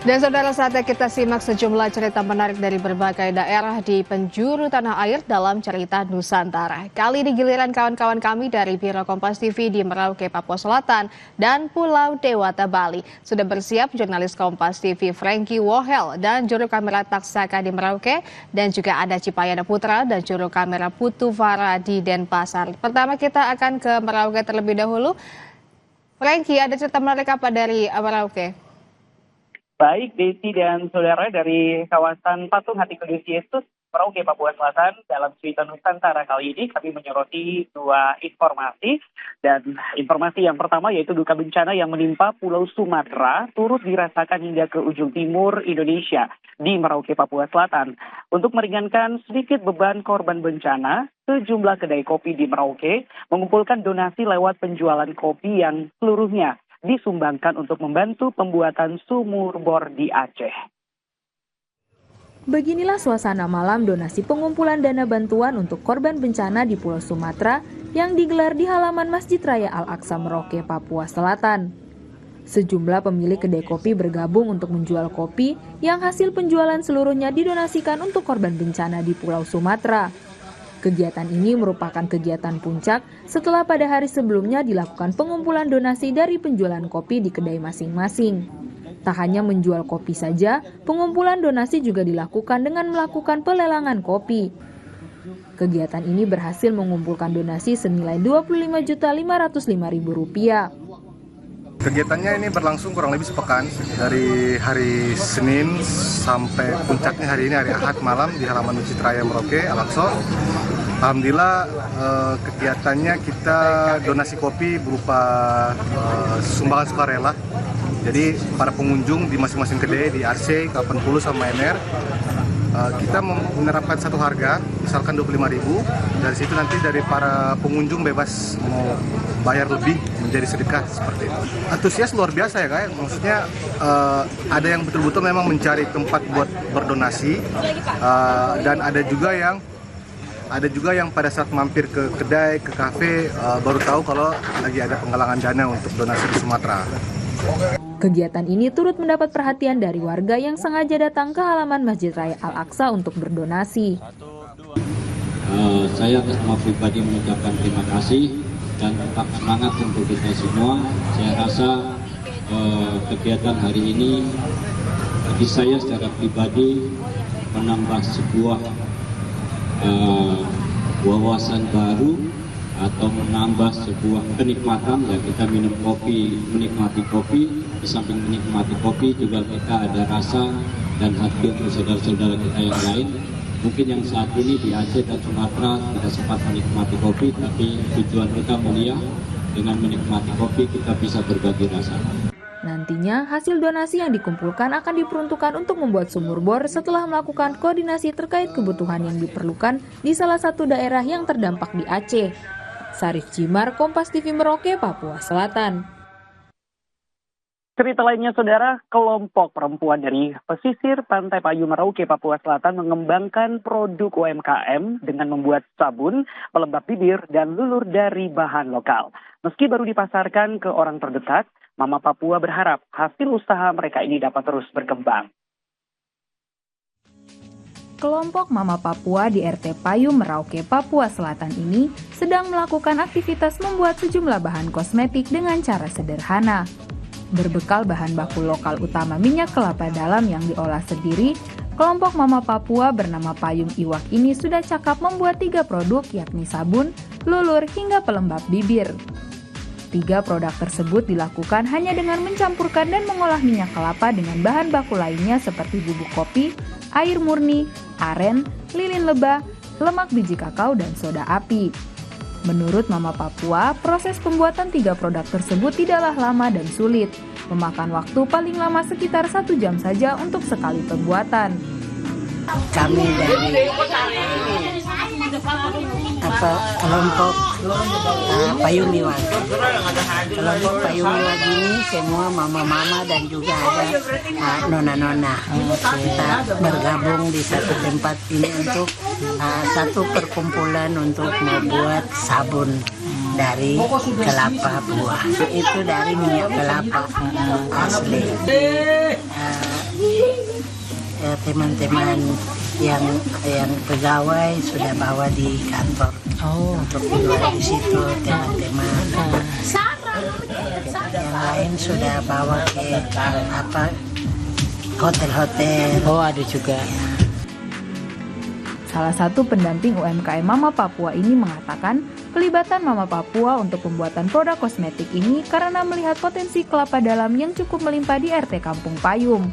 Dan saudara, saatnya kita simak sejumlah cerita menarik dari berbagai daerah di penjuru tanah air dalam cerita Nusantara. Kali ini giliran kawan-kawan kami dari Biro Kompas TV di Merauke, Papua Selatan dan Pulau Dewata, Bali. Sudah bersiap jurnalis Kompas TV Frankie Wohel dan juru kamera Taksaka di Merauke, dan juga ada Cipayana Putra dan juru kamera Putu Vara di Denpasar. Pertama kita akan ke Merauke terlebih dahulu. Frankie, ada cerita menarik apa dari Merauke? Baik, Desi dan saudara, dari kawasan Patung Hati Kudus Yesus, Merauke, Papua Selatan, dalam cerita Nusantara kali ini kami menyoroti dua informasi. Dan informasi yang pertama yaitu duka bencana yang menimpa Pulau Sumatera turut dirasakan hingga ke ujung timur Indonesia di Merauke, Papua Selatan. Untuk meringankan sedikit beban korban bencana, sejumlah kedai kopi di Merauke mengumpulkan donasi lewat penjualan kopi yang seluruhnya disumbangkan untuk membantu pembuatan sumur bor di Aceh. Beginilah suasana malam donasi pengumpulan dana bantuan untuk korban bencana di Pulau Sumatera yang digelar di halaman Masjid Raya Al-Aqsa Merauke, Papua Selatan. Sejumlah pemilik kedai kopi bergabung untuk menjual kopi yang hasil penjualan seluruhnya didonasikan untuk korban bencana di Pulau Sumatera. Kegiatan ini merupakan kegiatan puncak setelah pada hari sebelumnya dilakukan pengumpulan donasi dari penjualan kopi di kedai masing-masing. Tak hanya menjual kopi saja, pengumpulan donasi juga dilakukan dengan melakukan pelelangan kopi. Kegiatan ini berhasil mengumpulkan donasi senilai Rp25.505.000. Kegiatannya ini berlangsung kurang lebih sepekan, dari hari Senin sampai puncaknya hari ini, hari Ahad malam di halaman Masjid Raya Merauke, Al-Aqsa. Alhamdulillah kegiatannya kita donasi kopi berupa sumbangan sukarela. Jadi para pengunjung di masing-masing kedai di RC, Kapan Pulu sama MR, kita menerapkan satu harga, misalkan Rp25.000. Dari situ nanti dari para pengunjung bebas mau bayar lebih menjadi sedekah seperti itu. Antusias luar biasa ya Kak. Maksudnya ada yang betul-betul memang mencari tempat buat berdonasi, dan ada juga yang pada saat mampir ke kedai, ke kafe, baru tahu kalau lagi ada penggalangan dana untuk donasi di Sumatera. Kegiatan ini turut mendapat perhatian dari warga yang sengaja datang ke halaman Masjid Raya Al-Aqsa untuk berdonasi. Saya atas nama pribadi mengucapkan terima kasih dan tetap semangat untuk kita semua. Saya rasa kegiatan hari ini bagi saya secara pribadi menambah sebuah wawasan baru atau menambah sebuah kenikmatan. Ya, kita minum kopi, menikmati kopi, di samping menikmati kopi juga kita ada rasa dan hati untuk saudara-saudara kita yang lain. Mungkin yang saat ini di Aceh dan Sumatera tidak sempat menikmati kopi, tapi tujuan kita mulia, dengan menikmati kopi kita bisa berbagi rasa. Nantinya, hasil donasi yang dikumpulkan akan diperuntukkan untuk membuat sumur bor setelah melakukan koordinasi terkait kebutuhan yang diperlukan di salah satu daerah yang terdampak di Aceh. Sarif Jimar, Kompas TV Merauke, Papua Selatan. Cerita lainnya saudara, kelompok perempuan dari pesisir Pantai Payung Merauke, Papua Selatan mengembangkan produk UMKM dengan membuat sabun, pelembab bibir, dan lulur dari bahan lokal. Meski baru dipasarkan ke orang terdekat, Mama Papua berharap hasil usaha mereka ini dapat terus berkembang. Kelompok Mama Papua di RT Payung Merauke, Papua Selatan ini sedang melakukan aktivitas membuat sejumlah bahan kosmetik dengan cara sederhana. Berbekal bahan baku lokal utama minyak kelapa dalam yang diolah sendiri, kelompok Mama Papua bernama Payung Iwak ini sudah cakap membuat 3 produk, yakni sabun, lulur, hingga pelembab bibir. 3 produk tersebut dilakukan hanya dengan mencampurkan dan mengolah minyak kelapa dengan bahan baku lainnya seperti bubuk kopi, air murni, aren, lilin lebah, lemak biji kakao, dan soda api. Menurut Mama Papua, proses pembuatan 3 produk tersebut tidaklah lama dan sulit, memakan waktu paling lama sekitar 1 jam saja untuk sekali pembuatan. Kami dari kelompok Payung Iwak. Kelompok Payung Iwak ini semua mama-mama dan juga ada nona-nona. Kita bergabung di satu tempat ini untuk satu perkumpulan untuk membuat sabun dari kelapa buah. Itu dari minyak kelapa asli. teman-teman yang pegawai sudah bawa di kantor untuk dijual di situ, teman-teman yang lain sudah bawa ke hotel-hotel. Ada juga. Salah satu pendamping UMKM Mama Papua ini mengatakan pelibatan Mama Papua untuk pembuatan produk kosmetik ini karena melihat potensi kelapa dalam yang cukup melimpah di RT Kampung Payung.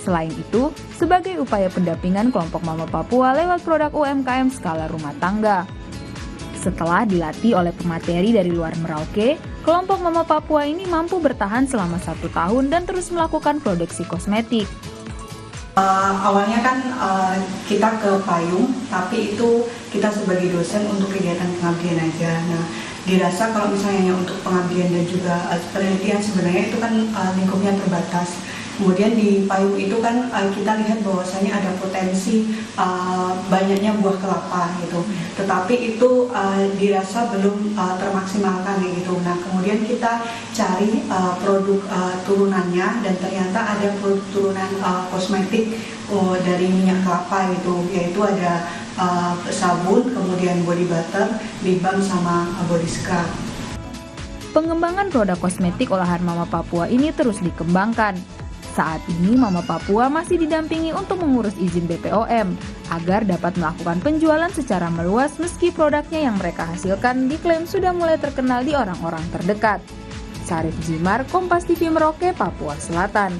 Selain itu, sebagai upaya pendampingan kelompok Mama Papua lewat produk UMKM skala rumah tangga. Setelah dilatih oleh pemateri dari luar Merauke, kelompok Mama Papua ini mampu bertahan selama 1 tahun dan terus melakukan produksi kosmetik. Awalnya kan kita ke Payung, tapi itu kita sebagai dosen untuk kegiatan pengabdian aja. Nah, dirasa kalau misalnya untuk pengabdian dan juga penelitian sebenarnya itu kan lingkupnya terbatas. Kemudian di Payung itu kan kita lihat bahwasanya ada potensi banyaknya buah kelapa gitu. Tetapi itu dirasa belum termaksimalkan gitu. Nah, kemudian kita cari produk turunannya dan ternyata ada produk turunan kosmetik dari minyak kelapa gitu, yaitu ada sabun, kemudian body butter, lip balm sama body scrub. Pengembangan produk kosmetik olahan Mama Papua ini terus dikembangkan. Saat ini Mama Papua masih didampingi untuk mengurus izin BPOM agar dapat melakukan penjualan secara meluas meski produknya yang mereka hasilkan diklaim sudah mulai terkenal di orang-orang terdekat. Syarif Jimar, Kompas TV Merauke, Papua Selatan.